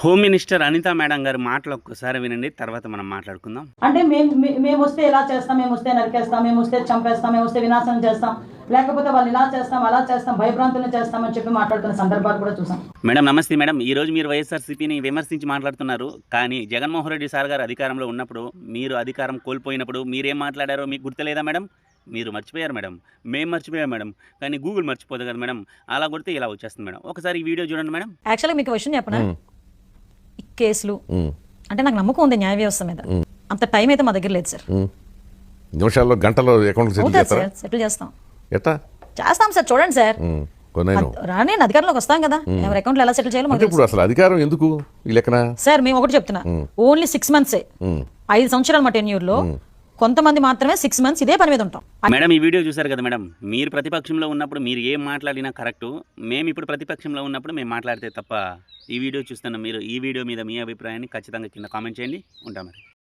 Home minister Anitha madam గారి మాటలు ఒక్కసారి వినండి, తర్వాత మనం మాట్లాడుకుందాం. అంటే మేము వస్తే ఇలా చేస్తాం, మేము వస్తే నరికేస్తాం, మేము వస్తే చంపేస్తాం, మేము వస్తే వినాశనం చేస్తాం, లేకపోతే వాళ్ళు ఇలా చేస్తాం అలా చేస్తాం భయభ్రాంతులను చేస్తామని చెప్పి మాట్లాడుతున్న సందర్భాలు కూడా చూసాం. మేడం నమస్తే మేడం. ఈ రోజు మీరు వైఎస్ఆర్సీపీని విమర్శించి మాట్లాడుతున్నారు, కానీ జగన్మోహన్ రెడ్డి సార్ గారు అధికారంలో ఉన్నప్పుడు, మీరు అధికారం కోల్పోయినప్పుడు మీరేం మాట్లాడారో మీకు గుర్తులేదా మేడం? మీరు మర్చిపోయారు మేడం, మేము మర్చిపోయాం మేడం, కానీ గూగుల్ మర్చిపోదు కదా మేడం. అలా కొడితే ఇలా వచ్చేస్తుంది మేడం. ఒకసారి ఈ వీడియో చూడండి మేడం. యాక్చువల్గా మీకు విషయం చెప్పనా, ఈ కేసులు అంటే నాకు నమ్మకం ఉంది న్యాయ వ్యవస్థ మీద. అంత టైం అయితే మా దగ్గర లేదు సార్. నిమిషాల్లో గంటలో అకౌంట్ సెటిల్ చేస్తాం. ఎట్లా చేస్తాం సార్, చూడండి సార్. రాని అధికారంలోకి వస్తాం కదా, ఎవరి అకౌంట్ ఎలా సెటిల్ చేయాలో మాకు ఇప్పుడు అసలు అధికారం ఎందుకు ఈ లెక్కన సార్. మేము ఒకటి చెప్తున్నా, ఓన్లీ 6 months 5 సంవత్సరాలు మా టెన్యూర్ లో కొంతమంది మాత్రమే 6 months ఇదే పని మీద ఉంటాం. మేడం ఈ వీడియో చూసారు కదా మేడం. మీరు ప్రతిపక్షంలో ఉన్నప్పుడు మీరు ఏం మాట్లాడినా కరెక్టు, మేము ఇప్పుడు ప్రతిపక్షంలో ఉన్నప్పుడు మేము మాట్లాడితే తప్ప. ఈ వీడియో చూస్తున్న మీరు ఈ వీడియో మీద మీ అభిప్రాయాన్ని ఖచ్చితంగా కింద కామెంట్ చేయండి. ఉంటాం మరి.